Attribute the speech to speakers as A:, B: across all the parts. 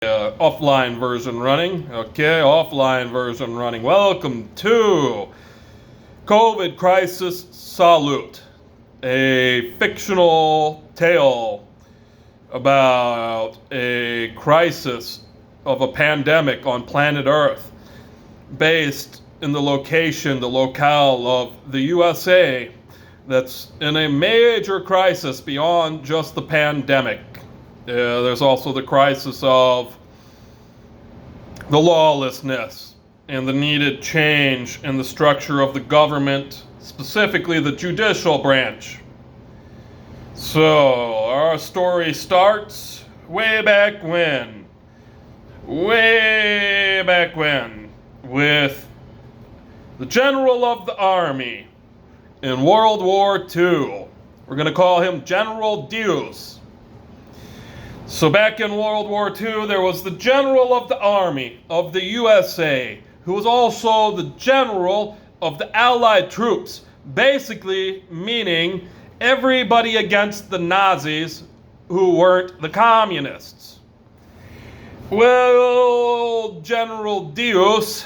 A: Offline version running. Okay, offline version running. Welcome to COVID Crisis Resolute, a fictional tale about a crisis of a pandemic on planet Earth, based in the locale of the USA that's in a major crisis beyond just the pandemic. There's also the crisis of the lawlessness and the needed change in the structure of the government, specifically the judicial branch. So, our story starts way back when, with the general of the army in World War II. We're going to call him General Deus. So back in World War II, there was the general of the army of the USA, who was also the general of the Allied troops, basically meaning everybody against the Nazis who weren't the communists. Well, General Deus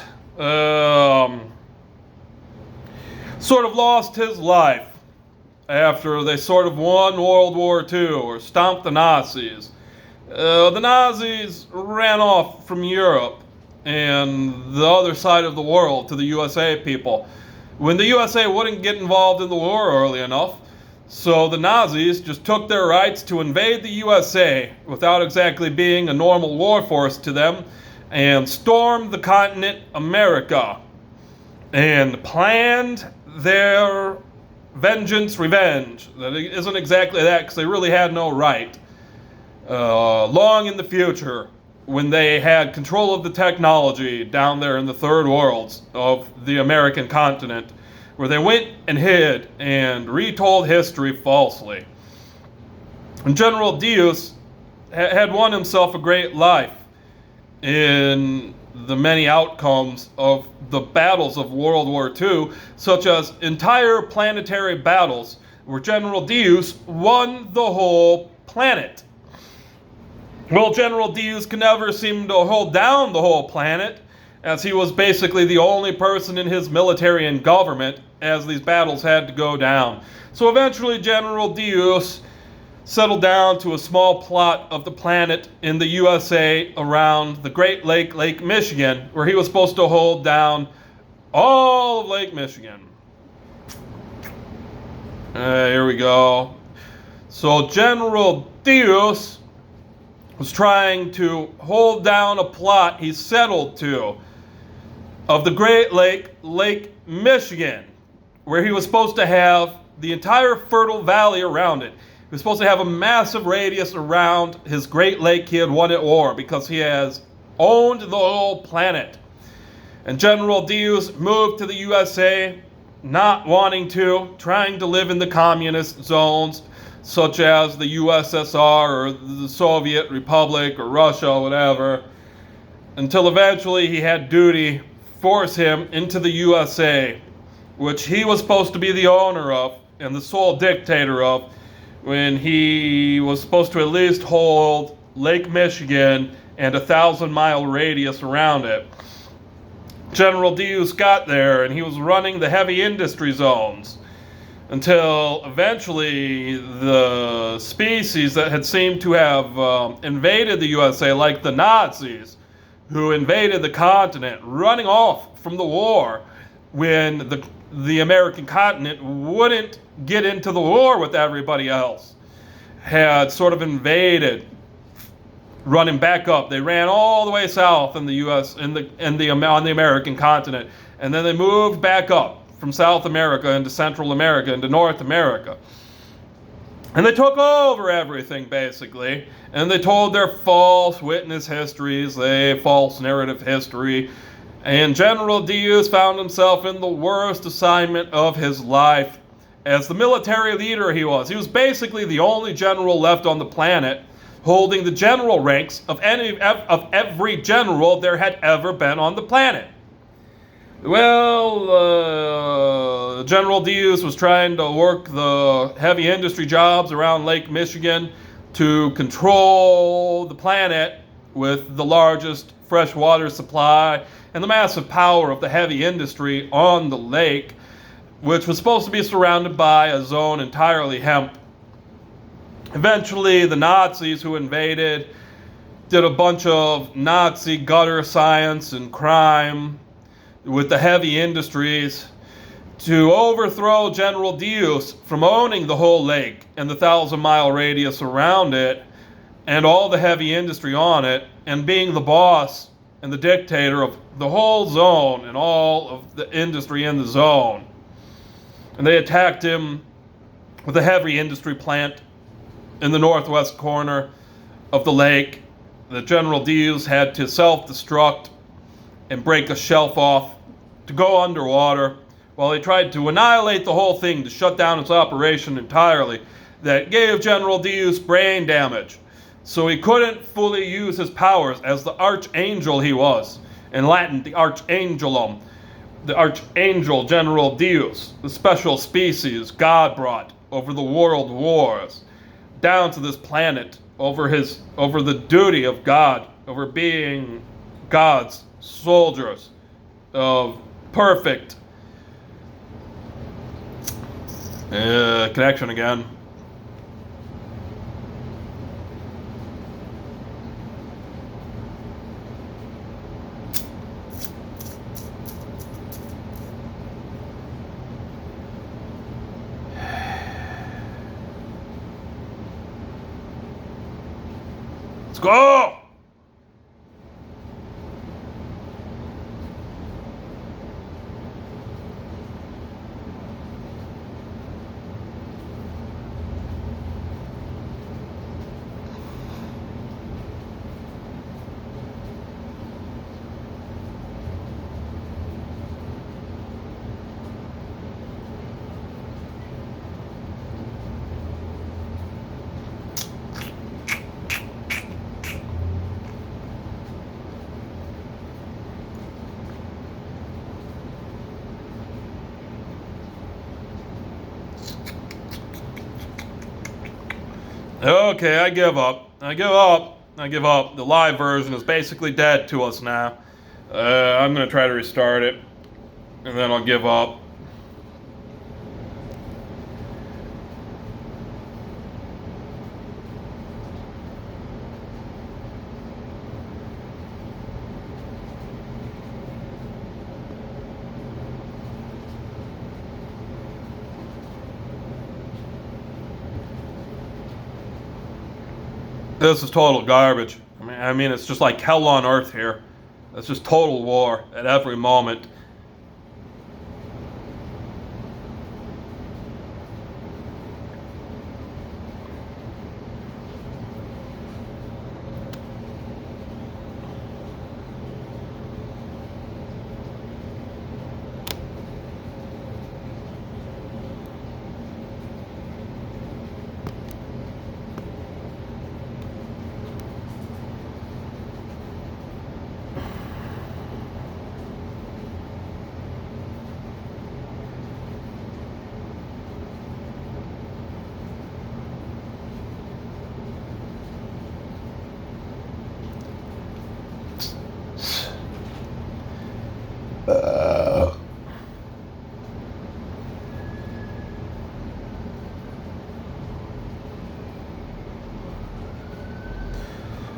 A: sort of lost his life after they sort of won World War II or stomped the Nazis. The Nazis ran off from Europe and the other side of the world to the USA people when the USA wouldn't get involved in the war early enough. So the Nazis just took their rights to invade the USA without exactly being a normal war force to them and stormed the continent America and planned their revenge. That isn't exactly that, because they really had no right. Long in the future, when they had control of the technology down there in the third worlds of the American continent, where they went and hid and retold history falsely. And General Deus had won himself a great life in the many outcomes of the battles of World War II, such as entire planetary battles where General Deus won the whole planet. Well, General Deus could never seem to hold down the whole planet, as he was basically the only person in his military and government as these battles had to go down. So eventually General Deus settled down to a small plot of the planet in the USA around the Great Lake Michigan, where he was supposed to hold down all of Lake Michigan. Here we go. So General Deus was trying to hold down a plot he settled to of the Great Lake Michigan, where he was supposed to have the entire fertile valley around it. He was supposed to have a massive radius around his Great Lake he had won at war, because he has owned the whole planet. And General Deus moved to the USA, not wanting to, trying to live in the communist zones, such as the USSR or the Soviet Republic or Russia or whatever, until eventually he had duty force him into the USA, which he was supposed to be the owner of and the sole dictator of, when he was supposed to at least hold Lake Michigan and a 1,000-mile radius around it. General Deus got there and he was running the heavy industry zones, until eventually the species that had seemed to have invaded the USA, like the Nazis, who invaded the continent, running off from the war when the American continent wouldn't get into the war with everybody else, had sort of invaded, running back up. They ran all the way south in the US, on the American continent, and then they moved back up from South America into Central America into North America. And they took over everything, basically, and they told their false witness histories, false narrative history, and General Deus found himself in the worst assignment of his life. As the military leader he was basically the only general left on the planet holding the general ranks of every general there had ever been on the planet. Well, General Deus was trying to work the heavy industry jobs around Lake Michigan to control the planet with the largest freshwater supply and the massive power of the heavy industry on the lake, which was supposed to be surrounded by a zone entirely hemp. Eventually, the Nazis who invaded did a bunch of Nazi gutter science and crime with the heavy industries to overthrow General Dios from owning the whole lake and the 1,000-mile radius around it and all the heavy industry on it, and being the boss and the dictator of the whole zone and all of the industry in the zone. And they attacked him with a heavy industry plant in the northwest corner of the lake. The General Dios had to self-destruct and break a shelf off to go underwater while he tried to annihilate the whole thing, to shut down its operation entirely. That gave General Dios brain damage, so he couldn't fully use his powers as the archangel he was. In Latin, the archangelum. The archangel General Dios, the special species God brought over the world wars down to this planet over the duty of God, over being God's soldiers of perfect connection again. Let's go! Okay, I give up. I give up. The live version is basically dead to us now. I'm going to try to restart it, and then I'll give up. This is total garbage. I mean, it's just like hell on earth here. It's just total war at every moment.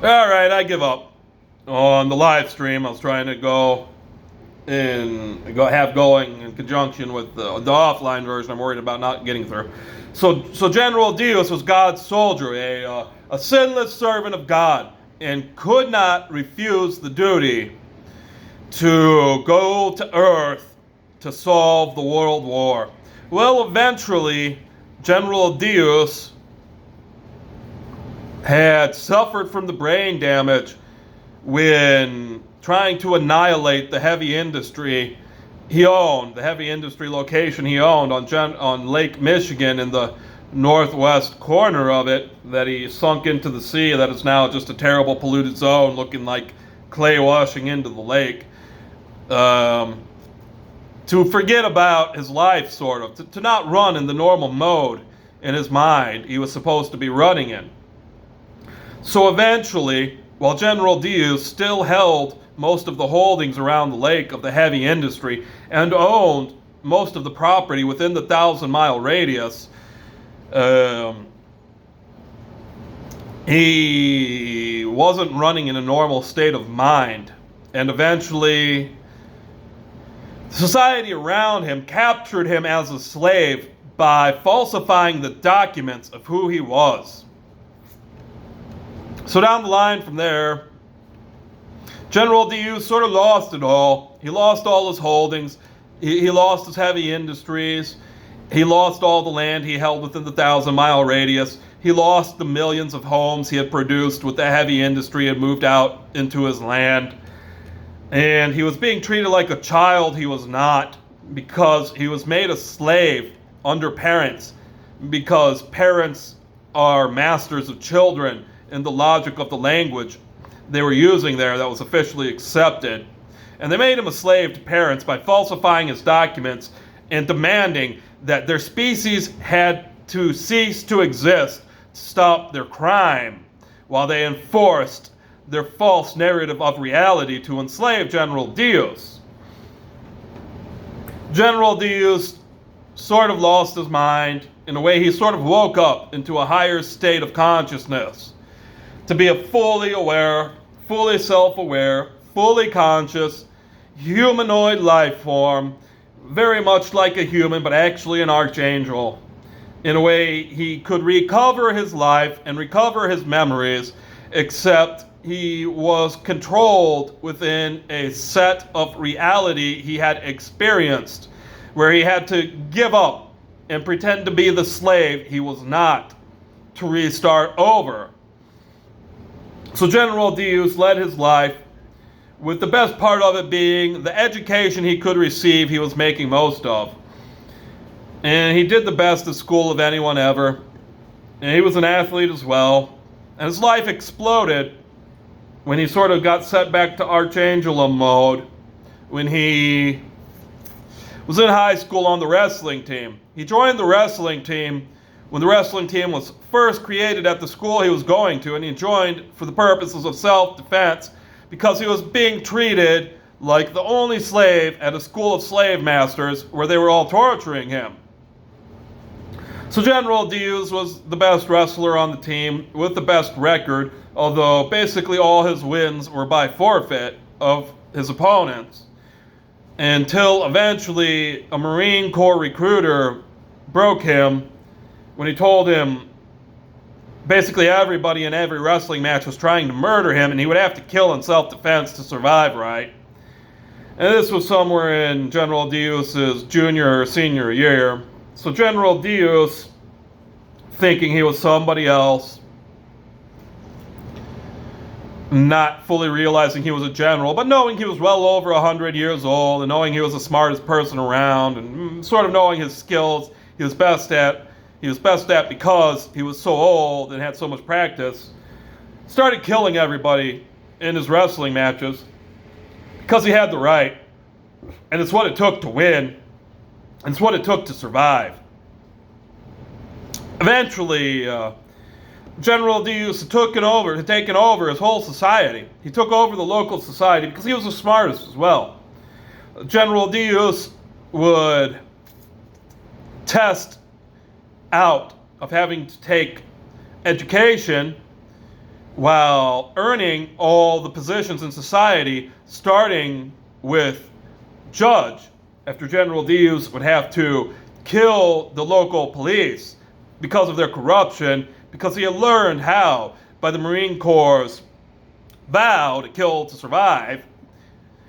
A: All right, I give up on the live stream. I was trying to go going in conjunction with the offline version. I'm worried about not getting through. So General Dios was God's soldier, a sinless servant of God, and could not refuse the duty to go to Earth to solve the world war. Well, eventually, General Dios had suffered from the brain damage when trying to annihilate the heavy industry he owned, the heavy industry location he owned on Lake Michigan in the northwest corner of it, that he sunk into the sea, that is now just a terrible polluted zone looking like clay washing into the lake. To forget about his life, sort of, to not run in the normal mode in his mind he was supposed to be running in. So eventually, while General Diaz still held most of the holdings around the lake of the heavy industry and owned most of the property within the 1,000-mile radius, he wasn't running in a normal state of mind. And eventually, society around him captured him as a slave by falsifying the documents of who he was. So down the line from there, General Diaz sort of lost it all. He lost all his holdings. He lost his heavy industries. He lost all the land he held within the 1,000-mile radius. He lost the millions of homes he had produced with the heavy industry and moved out into his land. And he was being treated like a child he was not, because he was made a slave under parents, because parents are masters of children in the logic of the language they were using there that was officially accepted. And they made him a slave to parents by falsifying his documents and demanding that their species had to cease to exist to stop their crime, while they enforced their false narrative of reality to enslave General Diaz. General Diaz sort of lost his mind. In a way, he sort of woke up into a higher state of consciousness, to be a fully aware, fully self-aware, fully conscious, humanoid life form, very much like a human, but actually an archangel. In a way, he could recover his life and recover his memories, except he was controlled within a set of reality he had experienced, where he had to give up and pretend to be the slave he was not, to restart over. So General Diaz led his life, with the best part of it being the education he could receive he was making most of. And he did the best at school of anyone ever. And he was an athlete as well. And his life exploded when he sort of got set back to Archangel mode, when he was in high school on the wrestling team. He joined the wrestling team when the wrestling team was first created at the school he was going to, and he joined for the purposes of self-defense because he was being treated like the only slave at a school of slave masters where they were all torturing him. So General Diaz was the best wrestler on the team with the best record, although basically all his wins were by forfeit of his opponents, until eventually a Marine Corps recruiter broke him when he told him basically everybody in every wrestling match was trying to murder him and he would have to kill in self-defense to survive, right? And this was somewhere in General Diaz's junior or senior year. So General Diaz, thinking he was somebody else, not fully realizing he was a general, but knowing he was well over 100 years old and knowing he was the smartest person around and sort of knowing his skills he was best at because he was so old and had so much practice, started killing everybody in his wrestling matches because he had the right. And it's what it took to win. And it's what it took to survive. Eventually, General Diaz had taken over his whole society. He took over the local society because he was the smartest as well. General Diaz would test out of having to take education while earning all the positions in society, starting with judge, after General Diaz would have to kill the local police because of their corruption, because he had learned how, by the Marine Corps' vow to kill to survive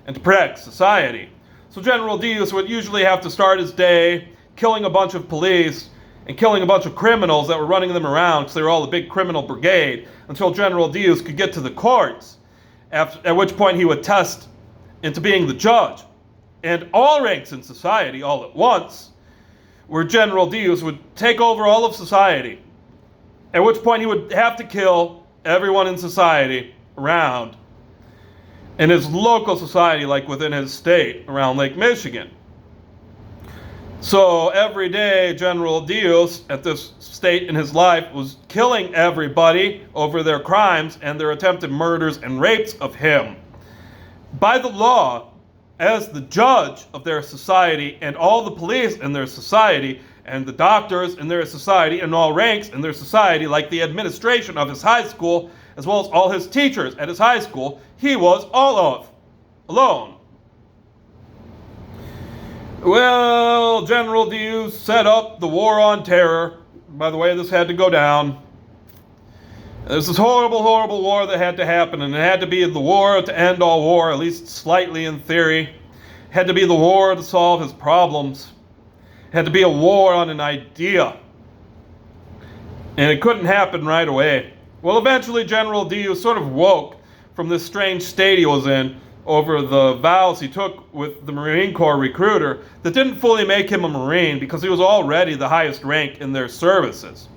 A: and to protect society. So General Diaz would usually have to start his day killing a bunch of police and killing a bunch of criminals that were running them around because they were all a big criminal brigade, until General Diaz could get to the courts, at which point he would test into being the judge. And all ranks in society, all at once, where General Diaz would take over all of society, at which point he would have to kill everyone in society around, in his local society, like within his state, around Lake Michigan. So every day, General Dios, at this state in his life, was killing everybody over their crimes and their attempted murders and rapes of him. By the law, as the judge of their society, and all the police in their society, and the doctors in their society, and all ranks in their society, like the administration of his high school, as well as all his teachers at his high school, he was all of alone. Well, General Dios set up the war on terror. By the way, this had to go down. There's this horrible, horrible war that had to happen, and it had to be the war to end all war, at least slightly in theory. It had to be the war to solve his problems. It had to be a war on an idea. And it couldn't happen right away. Well, eventually General Dios sort of woke from this strange state he was in over the vows he took with the Marine Corps recruiter that didn't fully make him a Marine because he was already the highest rank in their services.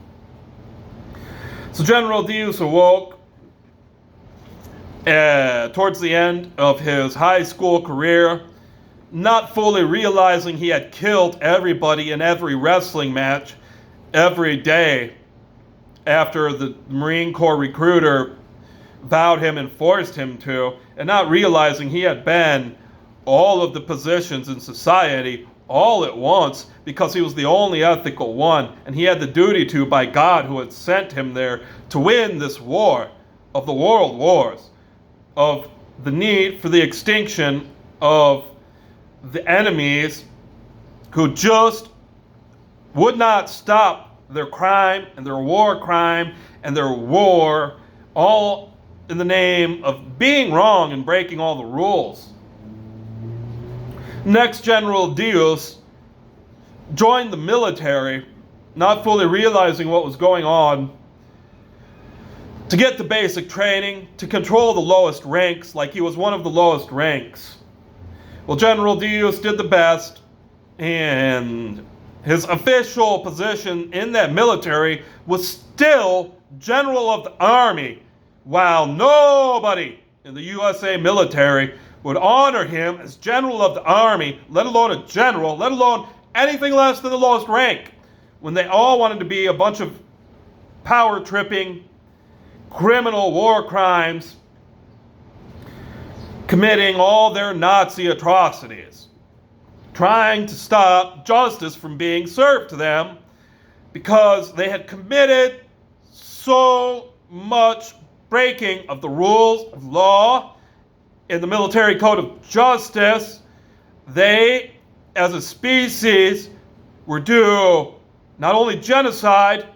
A: So General Dios awoke towards the end of his high school career, not fully realizing he had killed everybody in every wrestling match every day after the Marine Corps recruiter vowed him and forced him to, and not realizing he had been all of the positions in society all at once because he was the only ethical one, and he had the duty to by God who had sent him there to win this war of the world wars, of the need for the extinction of the enemies who just would not stop their crime and their war crime and their war, all in the name of being wrong and breaking all the rules. Next, General Dios joined the military, not fully realizing what was going on, to get the basic training, to control the lowest ranks, like he was one of the lowest ranks. Well, General Dios did the best, and his official position in that military was still General of the Army, while nobody in the USA military would honor him as General of the Army, let alone a general, let alone anything less than the lowest rank, when they all wanted to be a bunch of power-tripping, criminal war crimes, committing all their Nazi atrocities, trying to stop justice from being served to them because they had committed so much breaking of the rules of law in the military code of justice. They, as a species, were due not only genocide,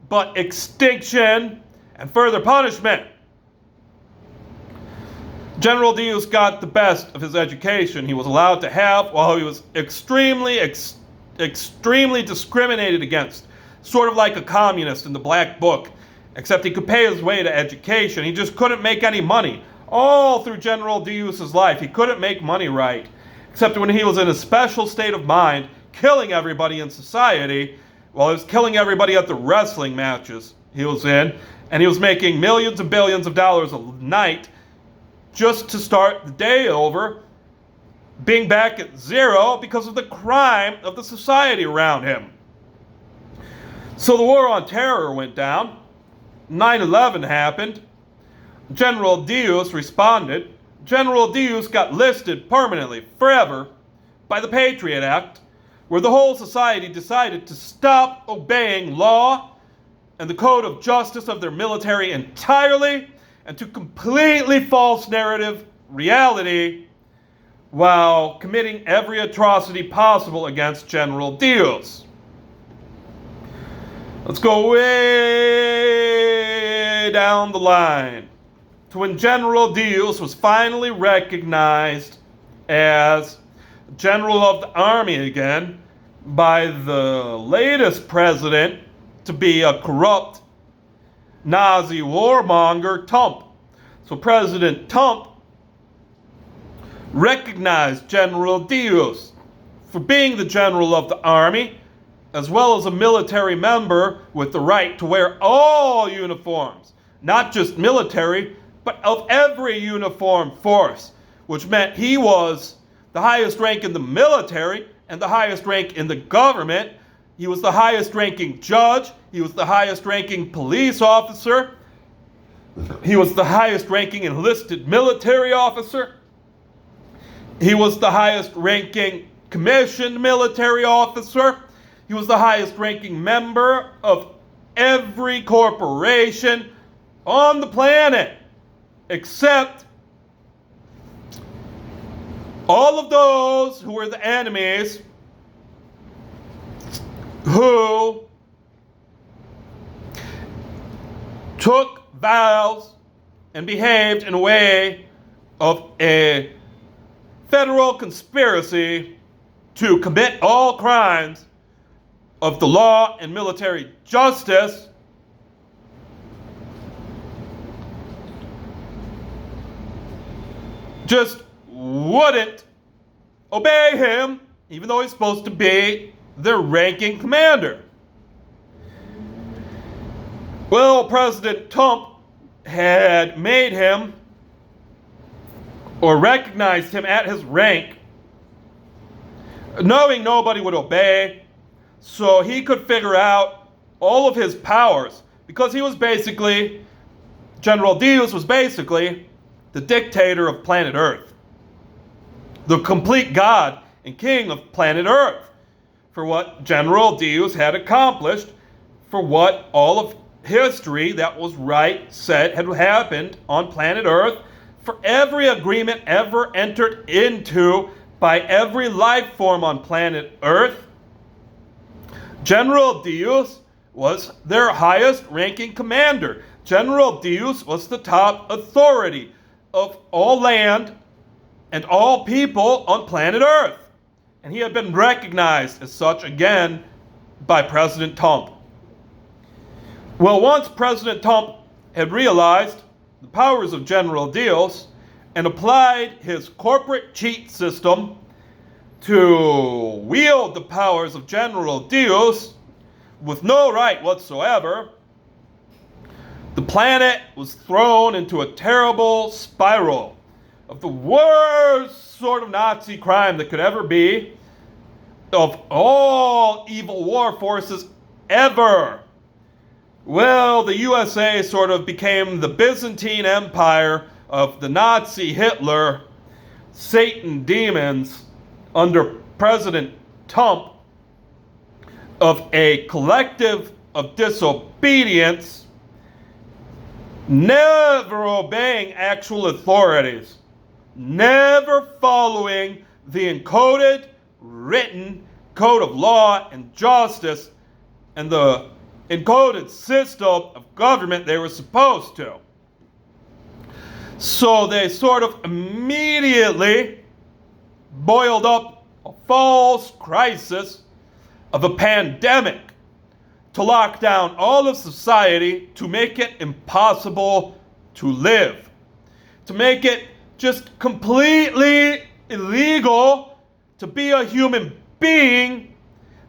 A: but extinction and further punishment. General Dios got the best of his education he was allowed to have while he was extremely discriminated against, sort of like a communist in the Black Book, except he could pay his way to education. He just couldn't make any money. All through General Dios's life, he couldn't make money right, except when he was in a special state of mind, killing everybody in society, while he was killing everybody at the wrestling matches he was in, and he was making millions and billions of dollars a night just to start the day over, being back at zero because of the crime of the society around him. So the war on terror went down. 9/11 happened. General Dios responded. General Dios got listed permanently, forever, by the Patriot Act, where the whole society decided to stop obeying law and the code of justice of their military entirely, and to completely false narrative reality while committing every atrocity possible against General Dios. Let's go way down the line to when General Dios was finally recognized as General of the Army again by the latest president to be a corrupt Nazi warmonger, Trump. So President Trump recognized General Dios for being the General of the Army, as well as a military member with the right to wear all uniforms, not just military, but of every uniformed force, which meant he was the highest rank in the military and the highest rank in the government. He was the highest ranking judge. He was the highest ranking police officer. He was the highest ranking enlisted military officer. He was the highest ranking commissioned military officer. He was the highest ranking member of every corporation on the planet, except all of those who were the enemies, who took vows and behaved in a way of a federal conspiracy to commit all crimes of the law and military justice. Just wouldn't obey him, even though he's supposed to be their ranking commander. Well, President Trump had made him, or recognized him at his rank, knowing nobody would obey, so he could figure out all of his powers, because he was basically, General Deus was basically the dictator of planet Earth, the complete god and king of planet Earth, for what General Deus had accomplished, for what all of history that was right said had happened on planet Earth, for every agreement ever entered into by every life form on planet Earth. General Deus was their highest ranking commander. General Deus was the top authority of all land and all people on planet Earth. And he had been recognized as such again by President Trump. Well, once President Trump had realized the powers of General Deus and applied his corporate cheat system to wield the powers of General Deus with no right whatsoever, the planet was thrown into a terrible spiral of the worst sort of Nazi crime that could ever be, of all evil war forces ever. Well, the USA sort of became the Byzantine Empire of the Nazi Hitler, Satan demons under President Trump, of a collective of disobedience, never obeying actual authorities, never following the encoded, written code of law and justice and the encoded system of government they were supposed to. So they sort of immediately boiled up a false crisis of a pandemic to lock down all of society, to make it impossible to live, to make it just completely illegal to be a human being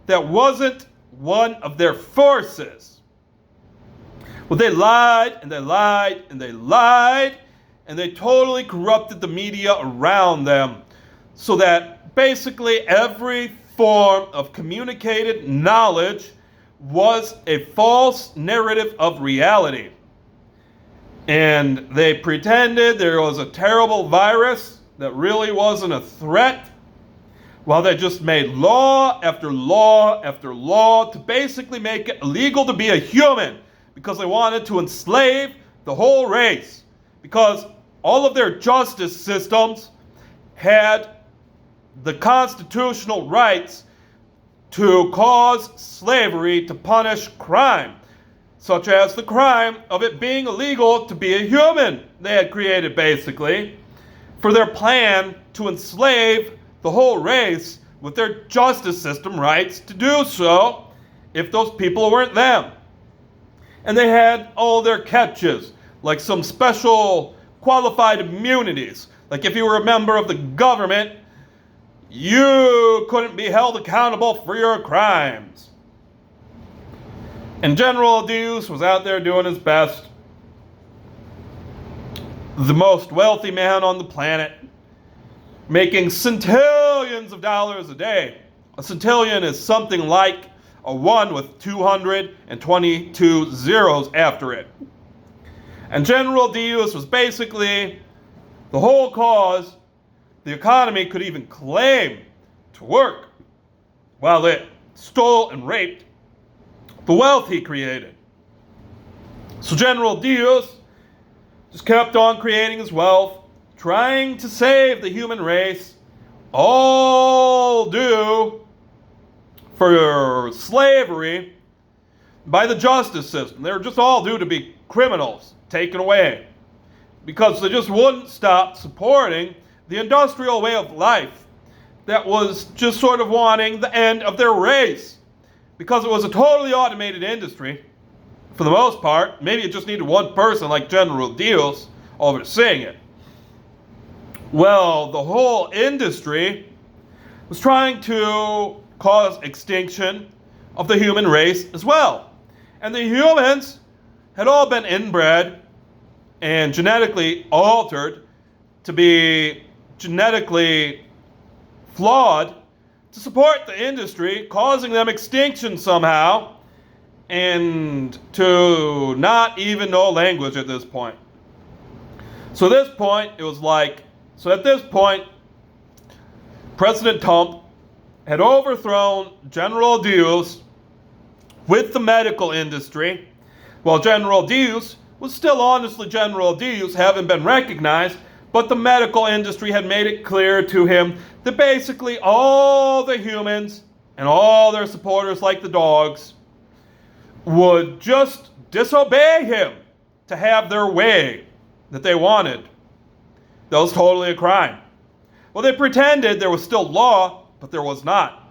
A: that wasn't one of their forces. Well, they lied and they lied and they lied, and they totally corrupted the media around them, so that basically every form of communicated knowledge was a false narrative of reality. And they pretended there was a terrible virus that really wasn't a threat, while they just made law after law after law to basically make it illegal to be a human, because they wanted to enslave the whole race, because all of their justice systems had the constitutional rights to cause slavery, to punish crime, such as the crime of it being illegal to be a human. They had created basically for their plan to enslave the whole race with their justice system rights to do so if those people weren't them. And they had all their catches, like some special qualified immunities. Like if you were a member of the government, you couldn't be held accountable for your crimes. And General Deus was out there doing his best. The most wealthy man on the planet, making centillions of dollars a day A centillion is something like a 1 with 222 zeros after it. And General Deus was basically the whole cause the economy could even claim to work, while it stole and raped the wealth he created. So General Deus just kept on creating his wealth, trying to save the human race, all due for slavery by the justice system. They were just all due to be criminals taken away because they just wouldn't stop supporting the industrial way of life that was just sort of wanting the end of their race, because it was a totally automated industry for the most part. Maybe it just needed one person like General Deus overseeing it. Well, the whole industry was trying to cause extinction of the human race as well. And the humans had all been inbred and genetically altered to be genetically flawed to support the industry, causing them extinction somehow, and to not even know language at this point. So at this point, President Trump had overthrown General Deus with the medical industry, while General Deus was still honestly General Deus, having been recognized, but the medical industry had made it clear to him that basically all the humans and all their supporters, like the dogs, would just disobey him to have their way that they wanted. That was totally a crime. Well, they pretended there was still law, but there was not.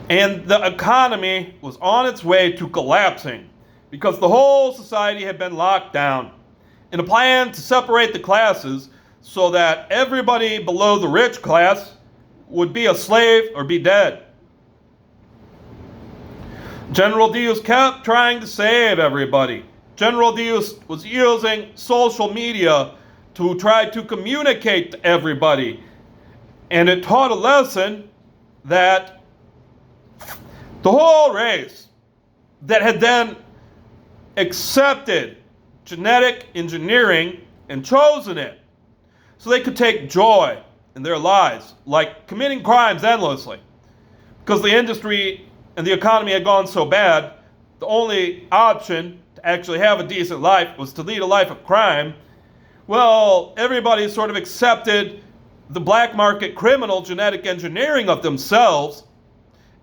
A: And the economy was on its way to collapsing because the whole society had been locked down in a plan to separate the classes so that everybody below the rich class would be a slave or be dead. General Deus kept trying to save everybody. General Deus was using social media to try to communicate to everybody. And it taught a lesson that the whole race that had then accepted genetic engineering and chosen it so they could take joy in their lives, like committing crimes endlessly. Because the industry and the economy had gone so bad, the only option to actually have a decent life was to lead a life of crime. Well, everybody sort of accepted the black market criminal genetic engineering of themselves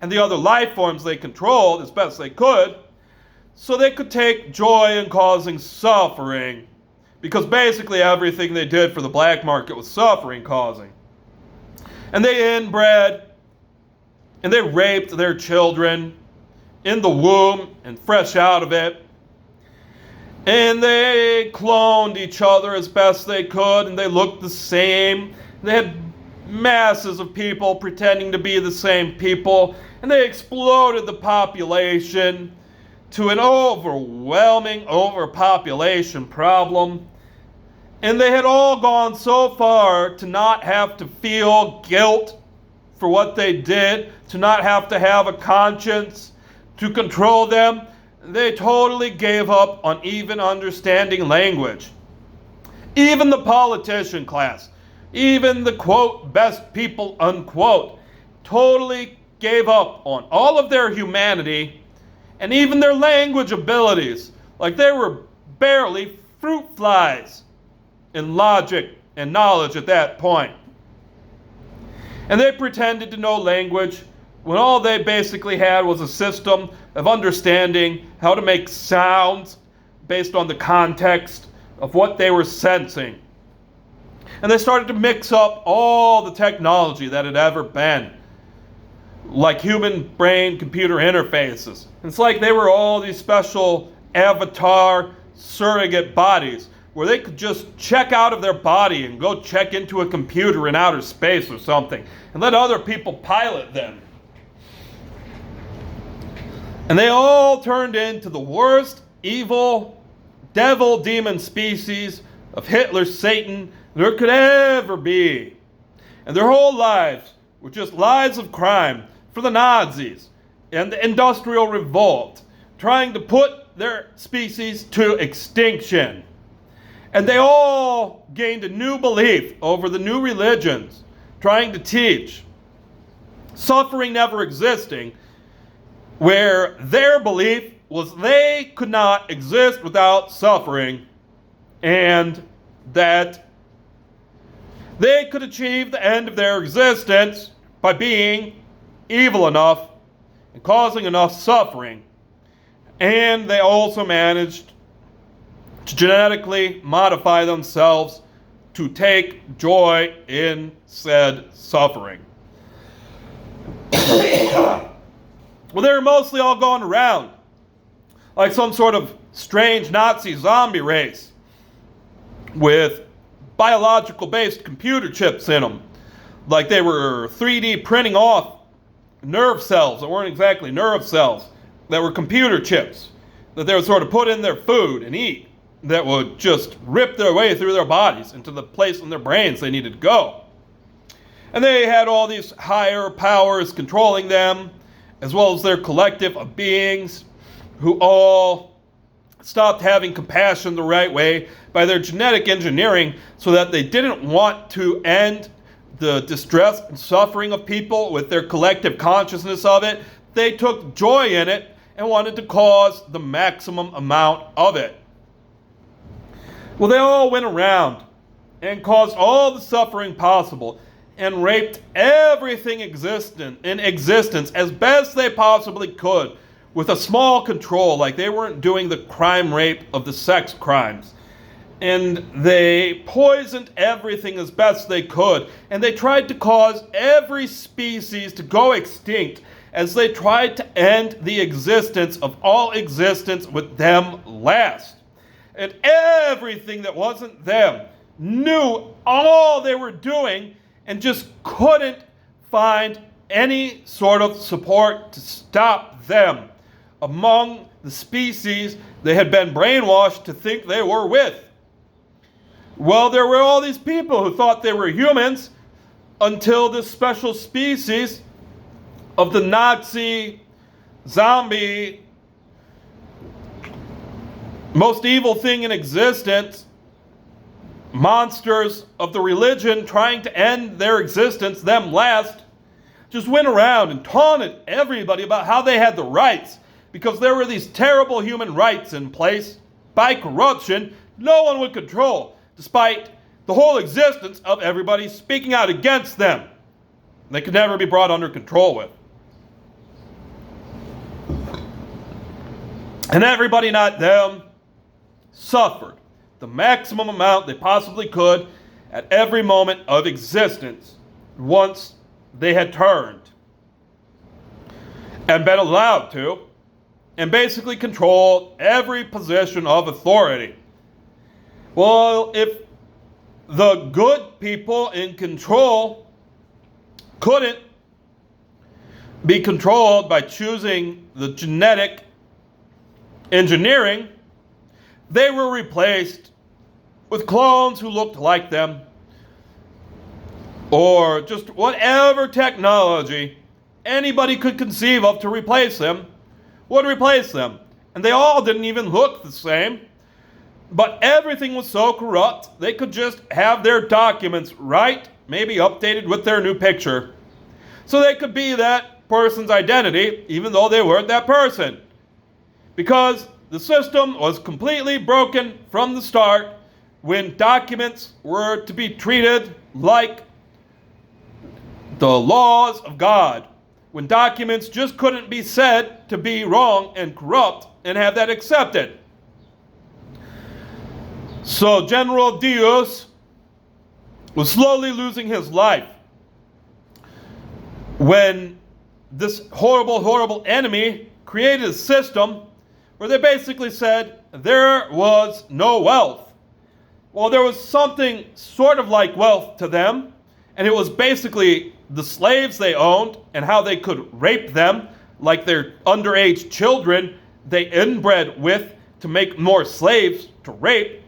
A: and the other life forms they controlled as best they could, so they could take joy in causing suffering, because basically everything they did for the black market was suffering causing. And they inbred and they raped their children in the womb and fresh out of it. And they cloned each other as best they could, and they looked the same. They had masses of people pretending to be the same people, and they exploded the population to an overwhelming overpopulation problem. And they had all gone so far to not have to feel guilt for what they did, to not have to have a conscience to control them. They totally gave up on even understanding language. Even the politician class, even the quote best people unquote, totally gave up on all of their humanity and even their language abilities. Like they were barely fruit flies in logic and knowledge at that point. And they pretended to know language when all they basically had was a system of understanding how to make sounds based on the context of what they were sensing. And they started to mix up all the technology that had ever been, like human brain computer interfaces. It's like they were all these special avatar surrogate bodies where they could just check out of their body and go check into a computer in outer space or something and let other people pilot them. And they all turned into the worst evil devil demon species of Hitler Satan there could ever be. And their whole lives were just lies of crime for the Nazis and the Industrial Revolt, trying to put their species to extinction. And they all gained a new belief over the new religions, trying to teach suffering never existing, where their belief was they could not exist without suffering, and that they could achieve the end of their existence by being evil enough and causing enough suffering. And they also managed to genetically modify themselves to take joy in said suffering. Well, they were mostly all going around like some sort of strange Nazi zombie race with biological-based computer chips in them. Like they were 3D printing off nerve cells that weren't exactly nerve cells, that were computer chips that they would sort of put in their food and eat, that would just rip their way through their bodies into the place in their brains they needed to go. And they had all these higher powers controlling them, as well as their collective of beings who all stopped having compassion the right way by their genetic engineering, so that they didn't want to end the distress and suffering of people with their collective consciousness of it. They took joy in it and wanted to cause the maximum amount of it. Well, they all went around and caused all the suffering possible and raped everything in existence as best they possibly could, with a small control, like they weren't doing the crime rape of the sex crimes. And they poisoned everything as best they could, and they tried to cause every species to go extinct as they tried to end the existence of all existence with them last. And everything that wasn't them knew all they were doing and just couldn't find any sort of support to stop them among the species they had been brainwashed to think they were with. Well, there were all these people who thought they were humans until this special species of the Nazi zombie, most evil thing in existence, monsters of the religion trying to end their existence, them last, just went around and taunted everybody about how they had the rights, because there were these terrible human rights in place by corruption no one would control, despite the whole existence of everybody speaking out against them. They could never be brought under control with. And everybody, not them, suffered the maximum amount they possibly could at every moment of existence once they had turned and been allowed to, and basically controlled every position of authority. Well, if the good people in control couldn't be controlled by choosing the genetic engineering, they were replaced with clones who looked like them, or just whatever technology anybody could conceive of to replace them would replace them. And they all didn't even look the same, but everything was so corrupt they could just have their documents right, maybe updated with their new picture, so they could be that person's identity even though they weren't that person, because the system was completely broken from the start when documents were to be treated like the laws of God, when documents just couldn't be said to be wrong and corrupt and have that accepted. So General Dios was slowly losing his life when this horrible, horrible enemy created a system where they basically said there was no wealth. Well, there was something sort of like wealth to them, and it was basically the slaves they owned and how they could rape them like their underage children they inbred with to make more slaves to rape.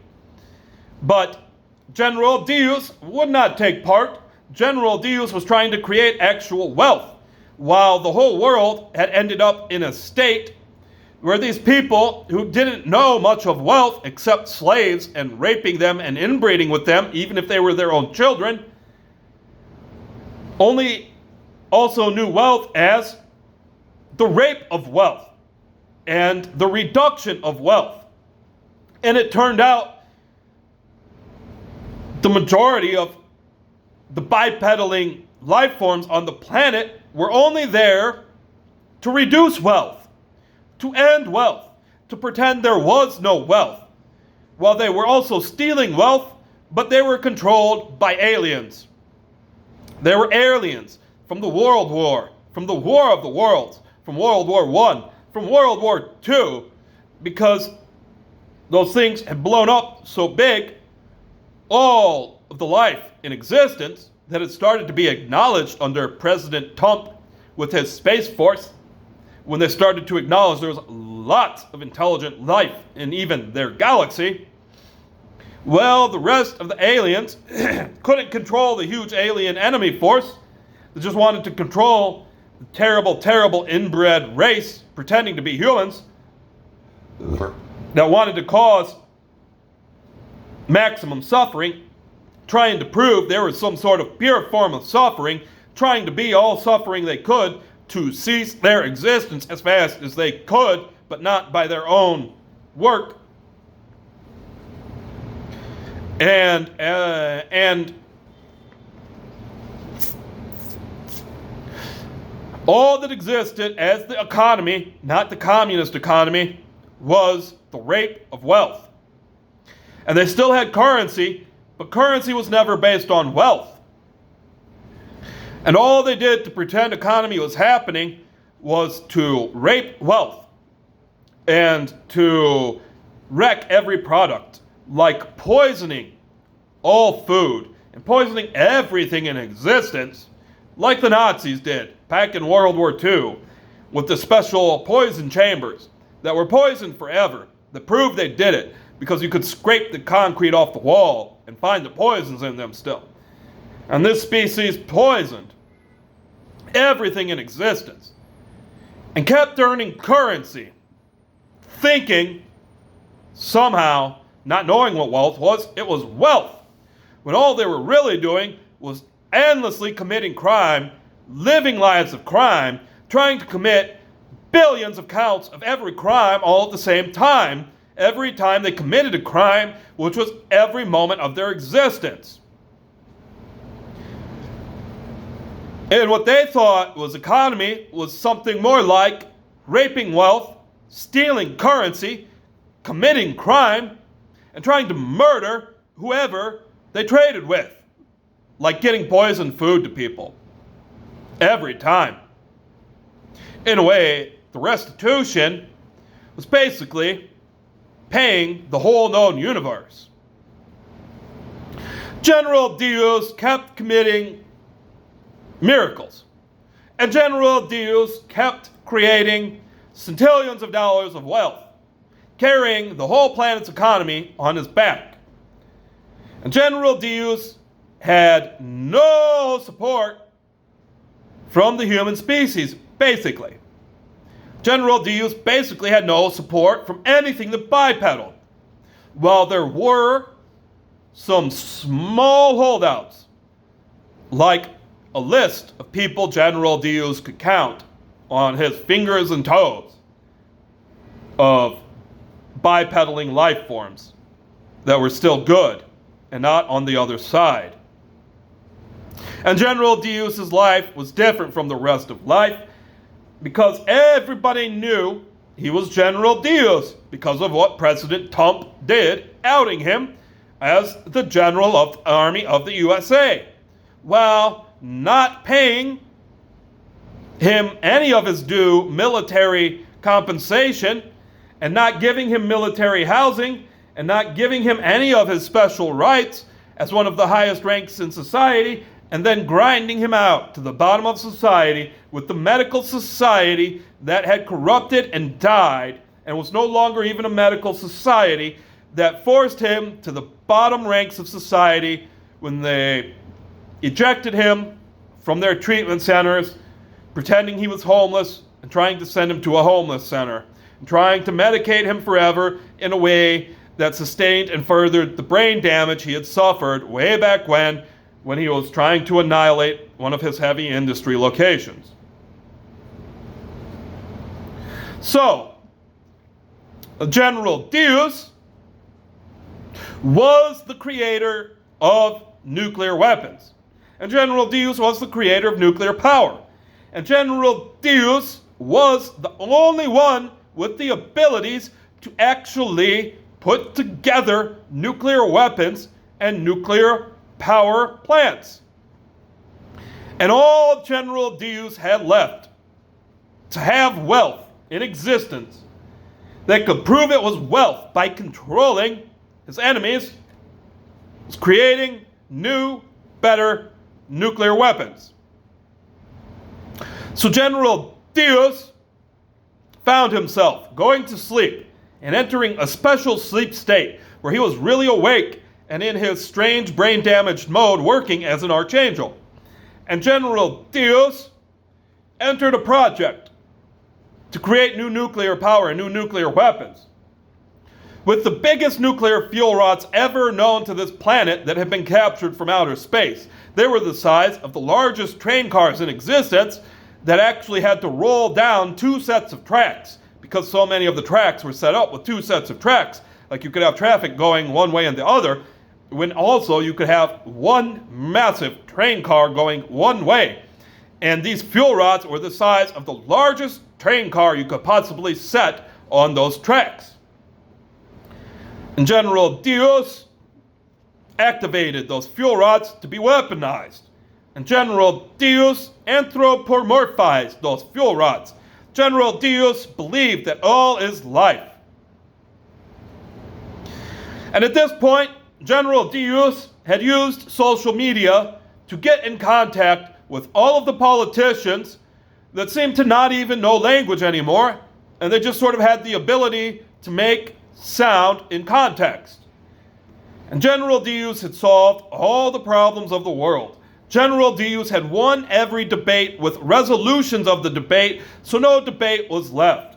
A: But General Dios would not take part General Diaz was trying to create actual wealth, while the whole world had ended up in a state where these people who didn't know much of wealth except slaves and raping them and inbreeding with them, even if they were their own children, only also knew wealth as the rape of wealth and the reduction of wealth. And it turned out the majority of the bipedaling life forms on the planet were only there to reduce wealth, to end wealth, to pretend there was no wealth, while they were also stealing wealth, but they were controlled by aliens. They were aliens from the World War, from the War of the Worlds, from World War I, from World War II, because those things had blown up so big, all of the life in existence, that it started to be acknowledged under President Trump with his Space Force, when they started to acknowledge there was lots of intelligent life in even their galaxy. Well, the rest of the aliens couldn't control the huge alien enemy force. They just wanted to control the terrible, terrible inbred race pretending to be humans that wanted to cause maximum suffering, trying to prove there was some sort of pure form of suffering, trying to be all suffering they could to cease their existence as fast as they could, but not by their own work. And all that existed as the economy, not the communist economy, was the rape of wealth. And they still had currency, but currency was never based on wealth. And all they did to pretend economy was happening was to rape wealth and to wreck every product, like poisoning all food and poisoning everything in existence, like the Nazis did back in World War II with the special poison chambers that were poisoned forever, that proved they did it because you could scrape the concrete off the wall and find the poisons in them still. And this species poisoned everything in existence and kept earning currency, thinking somehow, not knowing what wealth was, it was wealth, when all they were really doing was endlessly committing crime, living lives of crime, trying to commit billions of counts of every crime all at the same time, every time they committed a crime, which was every moment of their existence. And what they thought was economy was something more like raping wealth, stealing currency, committing crime, and trying to murder whoever they traded with, like getting poisoned food to people every time. In a way, the restitution was basically paying the whole known universe. General Diaz kept committing miracles, and General Diaz kept creating centillions of dollars of wealth, carrying the whole planet's economy on his back. And General Diaz had no support from the human species, basically. General Diaz basically had no support from anything that bipedal. While there were some small holdouts, like a list of people General Diaz could count on his fingers and toes of bipedaling life forms that were still good and not on the other side. And General Diaz's life was different from the rest of life because everybody knew he was General Diaz because of what President Trump did, outing him as the General of the Army of the USA, while not paying him any of his due military compensation and not giving him military housing and not giving him any of his special rights as one of the highest ranks in society, and then grinding him out to the bottom of society with the medical society that had corrupted and died and was no longer even a medical society, that forced him to the bottom ranks of society when they ejected him from their treatment centers, pretending he was homeless and trying to send him to a homeless center, and trying to medicate him forever in a way that sustained and furthered the brain damage he had suffered way back when he was trying to annihilate one of his heavy industry locations. So, General Deus was the creator of nuclear weapons. And General Deus was the creator of nuclear power. And General Deus was the only one with the abilities to actually put together nuclear weapons and nuclear power plants. And all General Deus had left to have wealth in existence that could prove it was wealth by controlling his enemies was creating new, better nuclear weapons. So General Deus found himself going to sleep and entering a special sleep state where he was really awake and in his strange brain-damaged mode working as an archangel. And General Deus entered a project to create new nuclear power and new nuclear weapons, with the biggest nuclear fuel rods ever known to this planet that had been captured from outer space. They were the size of the largest train cars in existence that actually had to roll down 2 sets of tracks, because so many of the tracks were set up with 2 sets of tracks. Like you could have traffic going one way and the other, when also you could have one massive train car going one way. And these fuel rods were the size of the largest train car you could possibly set on those tracks. And General Deus activated those fuel rods to be weaponized. And General Deus anthropomorphized those fuel rods. General Deus believed that all is life. And at this point, General Deus had used social media to get in contact with all of the politicians that seemed to not even know language anymore, and they just sort of had the ability to make sound in context. And General Deus had solved all the problems of the world. General Deus had won every debate with resolutions of the debate, so no debate was left.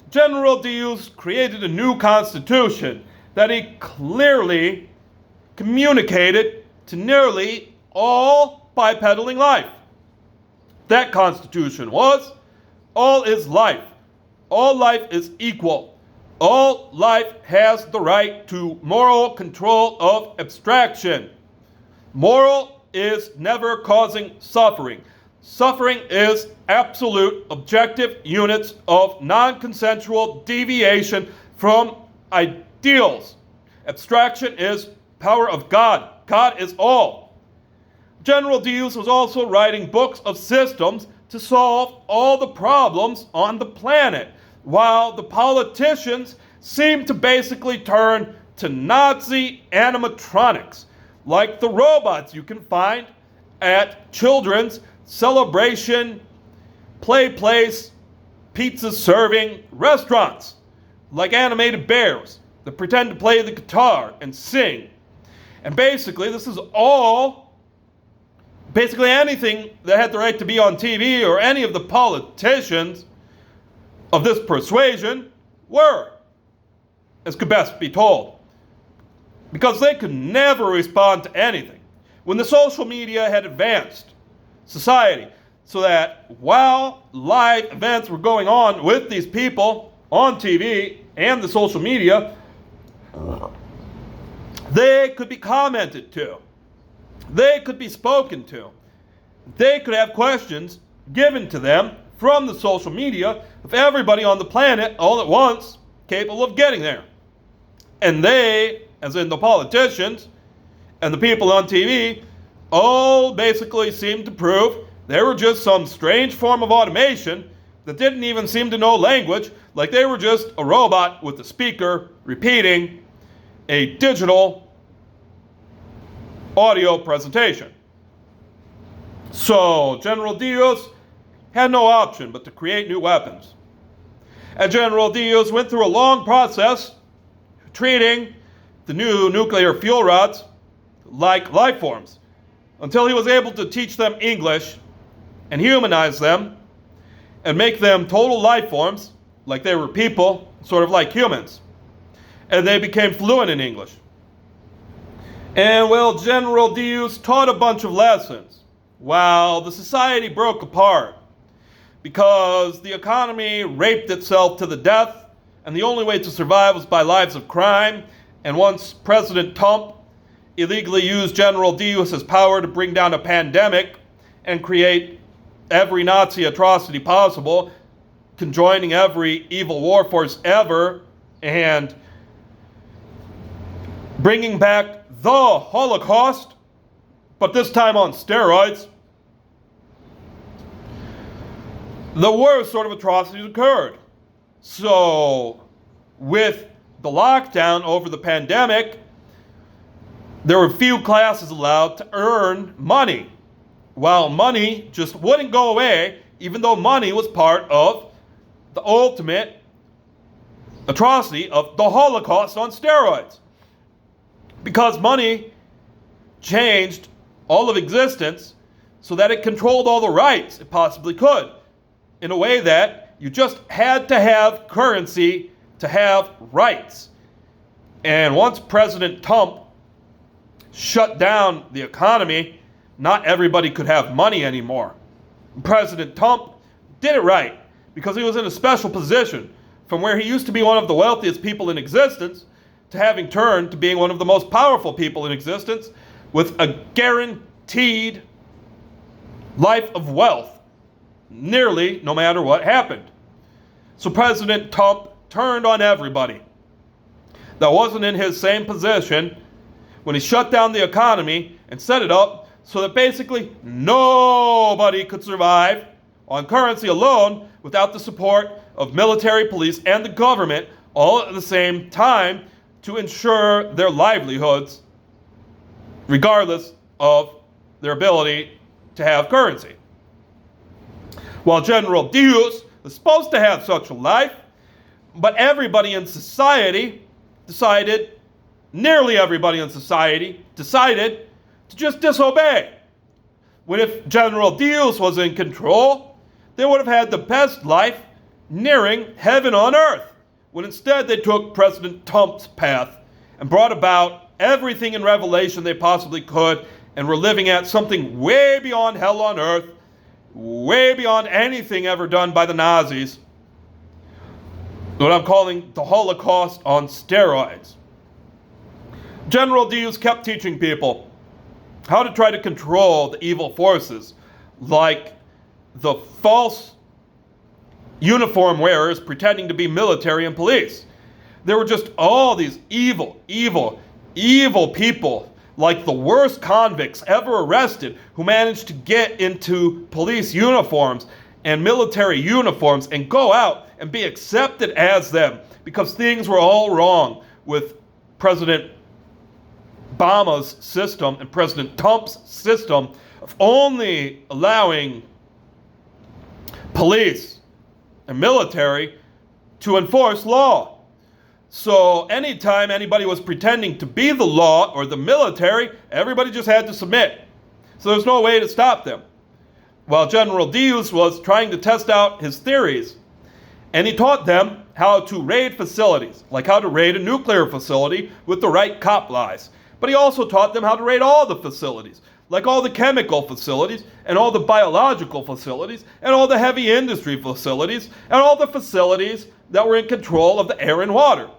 A: General Deus created a new constitution that he clearly communicated to nearly all bipedal life. That constitution was, all is life. All life is equal. All life has the right to moral control of abstraction. Moral is never causing suffering. Suffering is absolute objective units of non-consensual deviation from ideals. Abstraction is power of God. God is all. General Deus was also writing books of systems to solve all the problems on the planet, while the politicians seemed to basically turn to Nazi animatronics, like the robots you can find at children's celebration, play place, pizza serving restaurants, like animated bears that pretend to play the guitar and sing. And basically, this is all anything that had the right to be on TV or any of the politicians of this persuasion were, as could best be told. Because they could never respond to anything. When the social media had advanced society so that while live events were going on with these people on TV and the social media, they could be commented to. They could be spoken to. They could have questions given to them from the social media of everybody on the planet all at once capable of getting there. And they, as in the politicians and the people on TV, all basically seemed to prove they were just some strange form of automation that didn't even seem to know language, like they were just a robot with a speaker repeating a digital audio presentation. So General Deus had no option but to create new weapons. And General Deus went through a long process treating the new nuclear fuel rods like life forms, until he was able to teach them English and humanize them and make them total life forms, like they were people, sort of like humans. And they became fluent in English. And well, General Deus taught a bunch of lessons while the society broke apart because the economy raped itself to the death, and the only way to survive was by lives of crime. And once President Trump illegally used General Deus's power to bring down a pandemic and create every Nazi atrocity possible, conjoining every evil war force ever, and bringing back the Holocaust, but this time on steroids, the worst sort of atrocities occurred. So, with the lockdown over the pandemic, there were few classes allowed to earn money, while money just wouldn't go away, even though money was part of the ultimate atrocity of the Holocaust on steroids. Because money changed all of existence so that it controlled all the rights it possibly could, in a way that you just had to have currency to have rights. And once President Trump shut down the economy, not everybody could have money anymore. President Trump did it right because he was in a special position from where he used to be one of the wealthiest people in existence to having turned to being one of the most powerful people in existence with a guaranteed life of wealth, nearly no matter what happened. So President Trump turned on everybody that wasn't in his same position when he shut down the economy and set it up so that basically nobody could survive on currency alone without the support of military, police, and the government all at the same time to ensure their livelihoods, regardless of their ability to have currency. While General Deus was supposed to have such a life, but everybody in society decided, nearly everybody in society decided to just disobey. When if General Deus was in control, they would have had the best life nearing heaven on earth. When instead they took President Trump's path and brought about everything in Revelation they possibly could, and were living at something way beyond hell on earth, way beyond anything ever done by the Nazis, what I'm calling the Holocaust on steroids. General Deus kept teaching people how to try to control the evil forces, like the false uniform wearers pretending to be military and police. There were just all these evil people, like the worst convicts ever arrested, who managed to get into police uniforms and military uniforms and go out and be accepted as them, because things were all wrong with President Obama's system and President Trump's system of only allowing police and military to enforce law. So anytime anybody was pretending to be the law or the military, everybody just had to submit. So there's no way to stop them. While General Deus was trying to test out his theories, and he taught them how to raid facilities, like how to raid a nuclear facility with the right cop lies. But he also taught them how to raid all the facilities, like all the chemical facilities, and all the biological facilities, and all the heavy industry facilities, and all the facilities that were in control of the air and water.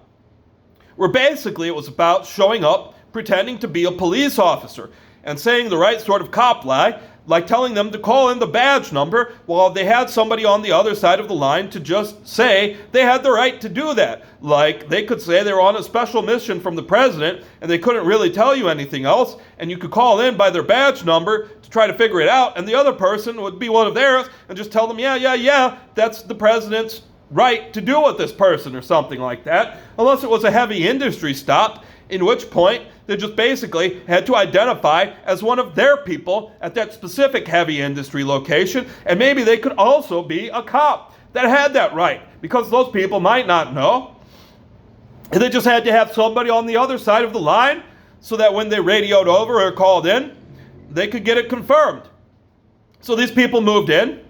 A: Where basically it was about showing up, pretending to be a police officer, and saying the right sort of cop lie, like telling them to call in the badge number while they had somebody on the other side of the line to just say they had the right to do that. Like they could say they were on a special mission from the president and they couldn't really tell you anything else, and you could call in by their badge number to try to figure it out, and the other person would be one of theirs and just tell them, yeah, that's the president's right to do with this person or something like that, unless it was a heavy industry stop, in which point they just basically had to identify as one of their people at that specific heavy industry location, and maybe they could also be a cop that had that right, because those people might not know. And they just had to have somebody on the other side of the line so that when they radioed over or called in, they could get it confirmed. So these people moved in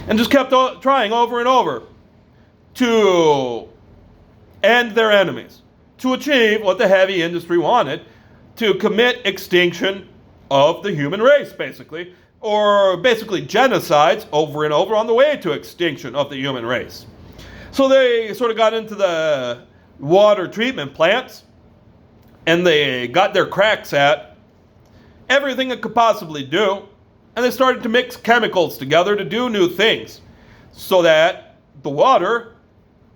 A: and just kept trying over and over to end their enemies, to achieve what the heavy industry wanted, to commit extinction of the human race, basically, or basically genocides over and over on the way to extinction of the human race. So they sort of got into the water treatment plants, and they got their cracks at everything it could possibly do, and they started to mix chemicals together to do new things so that the water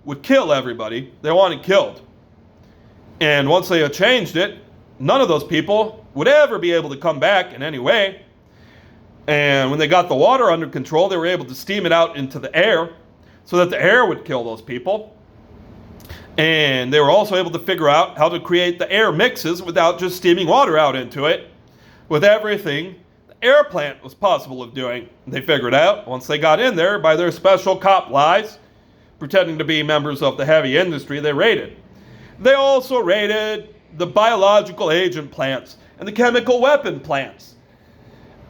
A: would kill everybody they wanted killed. And once they had changed it, none of those people would ever be able to come back in any way. And when they got the water under control, they were able to steam it out into the air so that the air would kill those people. And they were also able to figure out how to create the air mixes without just steaming water out into it. With everything the air plant was possible of doing, they figured out once they got in there by their special cop lies, pretending to be members of the heavy industry they raided. They also raided the biological agent plants and the chemical weapon plants.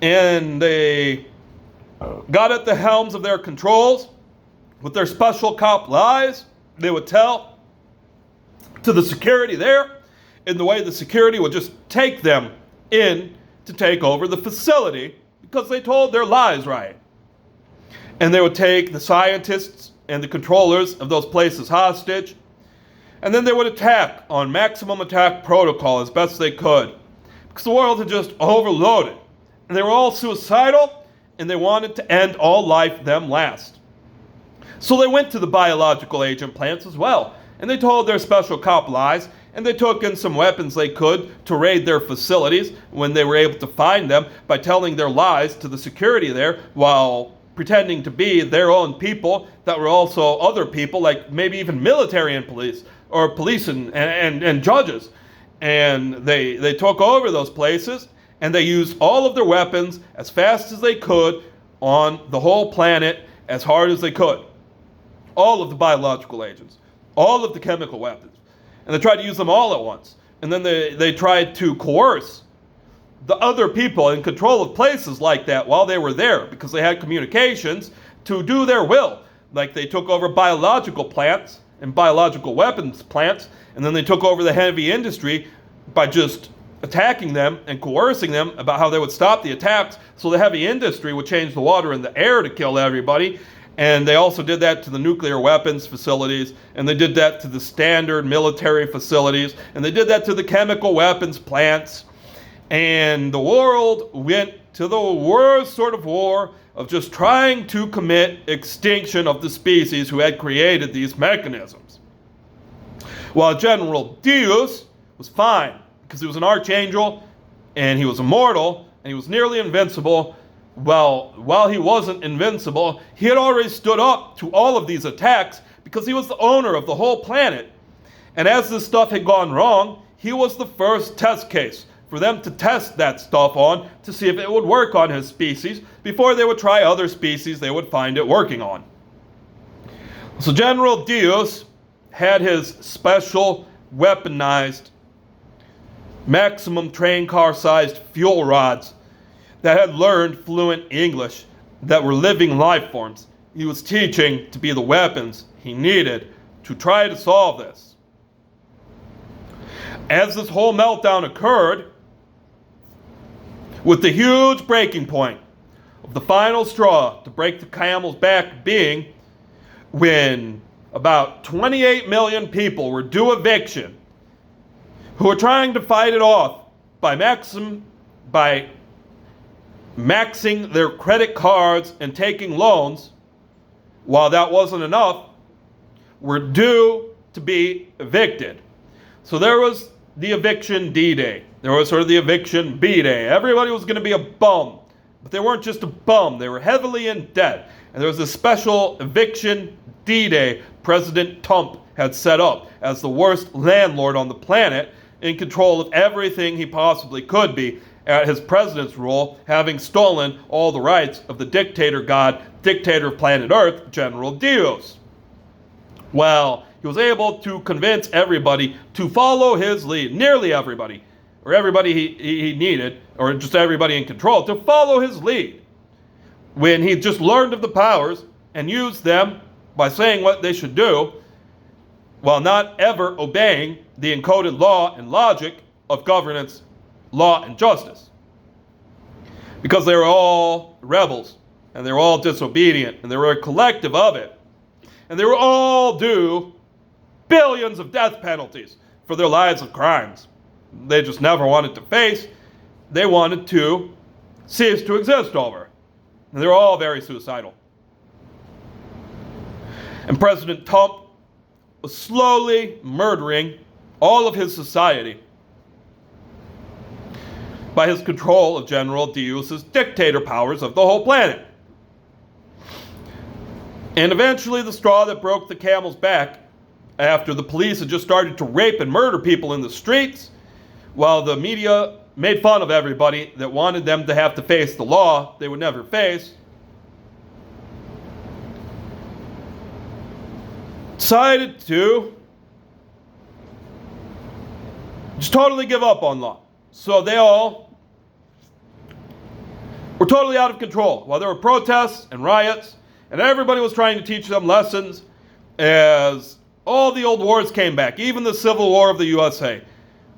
A: And they got at the helms of their controls with their special cop lies. They would tell to the security there, in the way the security would just take them in to take over the facility because they told their lies right. And they would take the scientists and the controllers of those places hostage, and then they would attack on maximum attack protocol as best they could because the world had just overloaded, and they were all suicidal, and they wanted to end all life them last. So they went to the biological agent plants as well, and they told their special cop lies, and they took in some weapons they could to raid their facilities when they were able to find them by telling their lies to the security there while pretending to be their own people that were also other people, like maybe even military and police, or police and judges. And they took over those places, and they used all of their weapons as fast as they could on the whole planet as hard as they could. All of the biological agents, all of the chemical weapons. And they tried to use them all at once. And then they tried to coerce the other people in control of places like that while they were there because they had communications to do their will. Like they took over biological plants and biological weapons plants, and then they took over the heavy industry by just attacking them and coercing them about how they would stop the attacks so the heavy industry would change the water in the air to kill everybody. And they also did that to the nuclear weapons facilities, and they did that to the standard military facilities, and they did that to the chemical weapons plants. And the world went to the worst sort of war of just trying to commit extinction of the species who had created these mechanisms. While General Deus was fine, because he was an archangel, and he was immortal, and he was nearly invincible. Well, while he wasn't invincible, he had already stood up to all of these attacks because he was the owner of the whole planet. And as this stuff had gone wrong, he was the first test case for them to test that stuff on to see if it would work on his species before they would try other species they would find it working on. So General Deus had his special weaponized maximum train car sized fuel rods that had learned fluent English, that were living life forms. He was teaching to be the weapons he needed to try to solve this. As this whole meltdown occurred, with the huge breaking point of the final straw to break the camel's back being when about 28 million people were due eviction, who were trying to fight it off by maxing their credit cards and taking loans, while that wasn't enough, were due to be evicted. So there was the eviction D-Day. There was sort of the eviction B-Day. Everybody was going to be a bum. But they weren't just a bum. They were heavily in debt. And there was a special eviction D-Day President Trump had set up as the worst landlord on the planet, in control of everything he possibly could be at his president's role, having stolen all the rights of the dictator god, dictator of planet Earth, General Deus. Well, he was able to convince everybody to follow his lead, nearly everybody, or everybody he needed, or just everybody in control, to follow his lead when he just learned of the powers and used them by saying what they should do while not ever obeying the encoded law and logic of governance, law, and justice. Because they were all rebels, and they were all disobedient, and they were a collective of it. And they were all due billions of death penalties for their lives of crimes they just never wanted to face. They wanted to cease to exist over. And they were all very suicidal. And President Trump was slowly murdering all of his society by his control of General Dios's dictator powers of the whole planet. And eventually the straw that broke the camel's back, after the police had just started to rape and murder people in the streets, while the media made fun of everybody that wanted them to have to face the law they would never face, decided to just totally give up on law. So they all were totally out of control while there were protests and riots, and everybody was trying to teach them lessons as all the old wars came back, even the Civil War of the USA.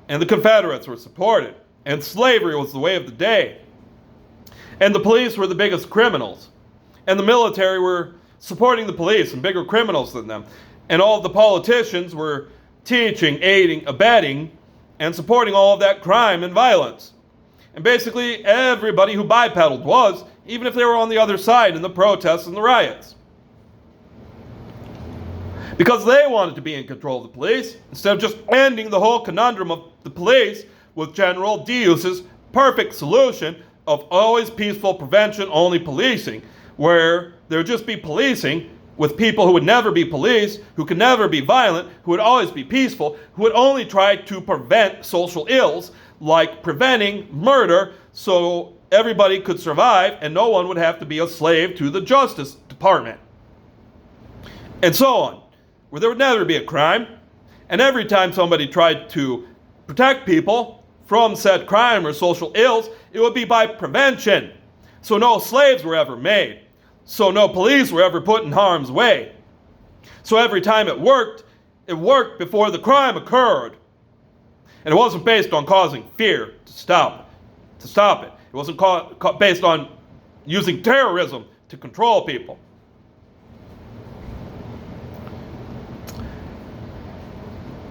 A: And the Confederates were supported, and slavery was the way of the day. And the police were the biggest criminals, and the military were supporting the police and bigger criminals than them. And all of the politicians were teaching, aiding, abetting, and supporting all of that crime and violence. And basically everybody who bipedaled was, even if they were on the other side in the protests and the riots. Because they wanted to be in control of the police, instead of just ending the whole conundrum of the police with General Dios's perfect solution of always peaceful prevention, only policing, where there would just be policing with people who would never be police, who could never be violent, who would always be peaceful, who would only try to prevent social ills, like preventing murder, so everybody could survive and no one would have to be a slave to the Justice Department. And so on, where there would never be a crime, and every time somebody tried to protect people from said crime or social ills, it would be by prevention. So no slaves were ever made. So no police were ever put in harm's way. So every time it worked before the crime occurred. And it wasn't based on causing fear to stop it. It wasn't based on using terrorism to control people.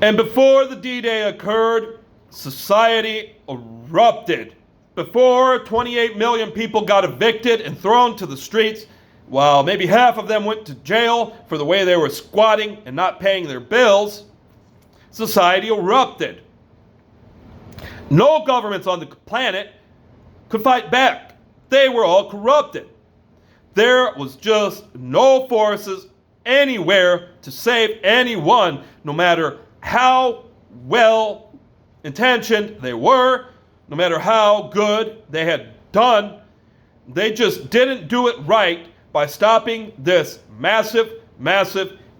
A: And before the D-Day occurred, society erupted. Before 28 million people got evicted and thrown to the streets, while maybe half of them went to jail for the way they were squatting and not paying their bills, society erupted. No governments on the planet could fight back. They were all corrupted. There was just no forces anywhere to save anyone, no matter how well intentioned they were, no matter how good they had done. They just didn't do it right by stopping this massive,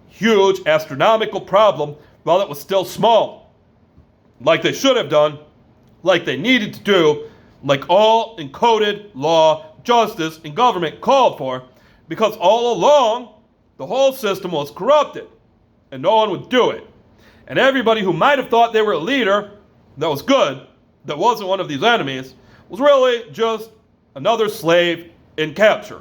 A: huge, astronomical problem while it was still small. Like they should have done, like they needed to do, like all encoded law, justice, and government called for, because all along, the whole system was corrupted, and no one would do it. And everybody who might have thought they were a leader that was good, that wasn't one of these enemies, was really just another slave in capture.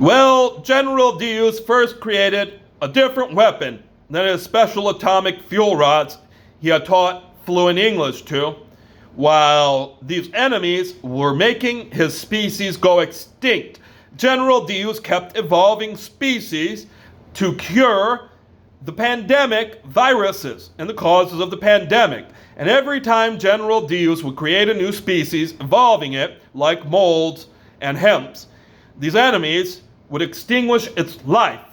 A: Well, General Dios first created a different weapon than his special atomic fuel rods he had taught fluent English to, while these enemies were making his species go extinct. General Dios kept evolving species to cure the pandemic viruses and the causes of the pandemic. And every time General Dios would create a new species, evolving it, like molds and hemps, these enemies would extinguish its life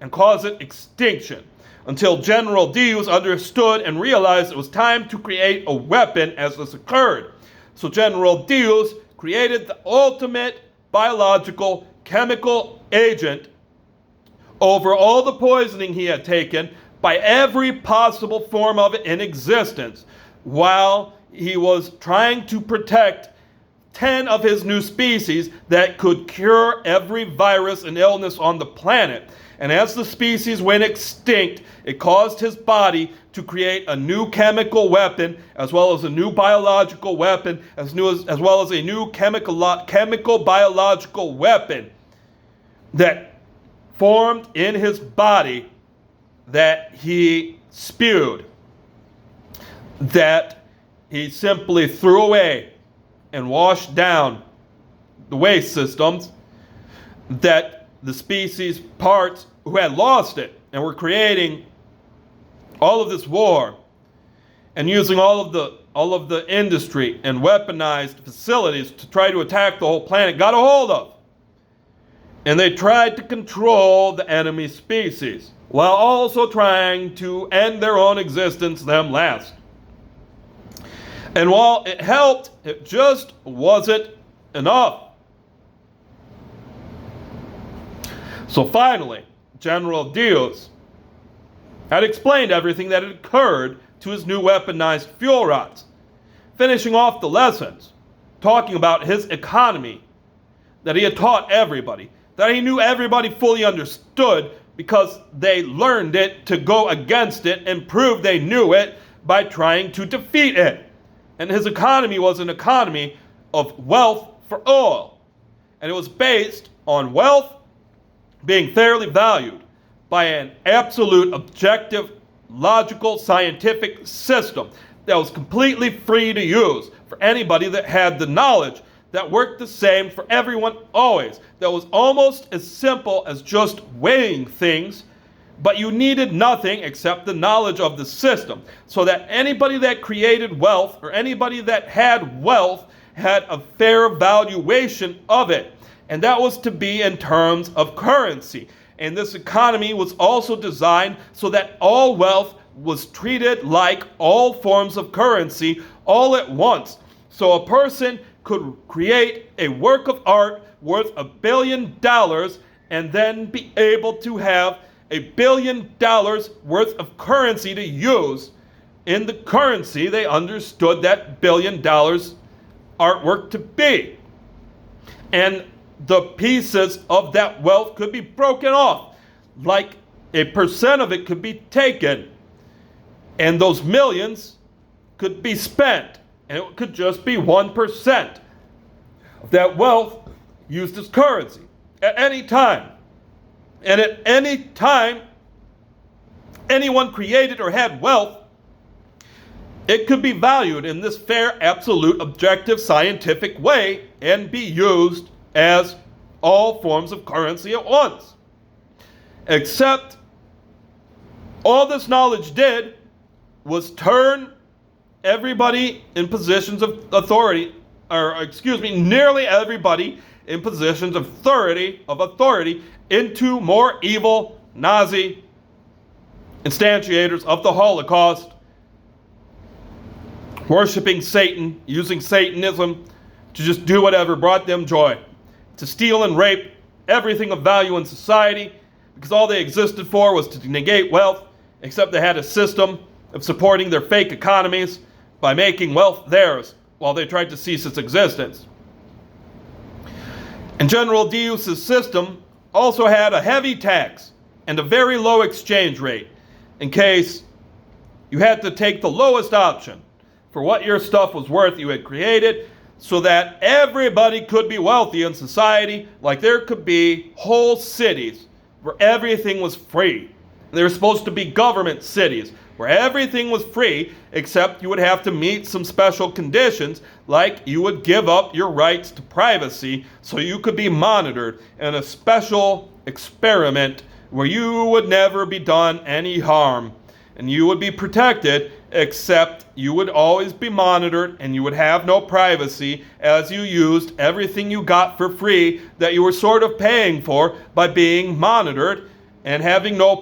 A: and cause it extinction, until General Dios understood and realized it was time to create a weapon as this occurred. So General Dios created the ultimate biological chemical agent over all the poisoning he had taken by every possible form of it in existence, while he was trying to protect 10 of his new species that could cure every virus and illness on the planet. And as the species went extinct, it caused his body to create a new chemical weapon, as well as a new biological weapon, as well as a new chemical biological weapon that formed in his body that he spewed, that he simply threw away and washed down the waste systems, that the species parts who had lost it and were creating all of this war and using all of the industry and weaponized facilities to try to attack the whole planet got a hold of. And they tried to control the enemy species while also trying to end their own existence them last. And while it helped, it just wasn't enough. So finally, General Diaz had explained everything that had occurred to his new weaponized fuel rods, finishing off the lessons, talking about his economy that he had taught everybody, that he knew everybody fully understood because they learned it to go against it and prove they knew it by trying to defeat it. And his economy was an economy of wealth for all. And it was based on wealth being fairly valued by an absolute, objective, logical, scientific system that was completely free to use for anybody that had the knowledge, that worked the same for everyone always, that was almost as simple as just weighing things, but you needed nothing except the knowledge of the system, so that anybody that created wealth or anybody that had wealth had a fair valuation of it. And that was to be in terms of currency. And this economy was also designed so that all wealth was treated like all forms of currency all at once. So a person could create a work of art worth $1 billion and then be able to have $1 billion worth of currency to use. In the currency, they understood that $1 billion artwork to be. And the pieces of that wealth could be broken off, like a percent of it could be taken, and those millions could be spent, and it could just be 1% of that wealth used as currency at any time. And at any time anyone created or had wealth, it could be valued in this fair, absolute, objective, scientific way and be used as all forms of currency at once. Except all this knowledge did was turn everybody in positions of authority, nearly everybody in positions of authority into more evil Nazi instantiators of the Holocaust, worshiping Satan, using Satanism to just do whatever brought them joy, to steal and rape everything of value in society, because all they existed for was to negate wealth, except they had a system of supporting their fake economies by making wealth theirs while they tried to cease its existence. And General Diaz's system also had a heavy tax and a very low exchange rate in case you had to take the lowest option for what your stuff was worth you had created, so that everybody could be wealthy in society, like there could be whole cities where everything was free. And they were supposed to be government cities where everything was free, except you would have to meet some special conditions, like you would give up your rights to privacy so you could be monitored in a special experiment where you would never be done any harm. And you would be protected, except you would always be monitored and you would have no privacy as you used everything you got for free that you were sort of paying for by being monitored and having no privacy.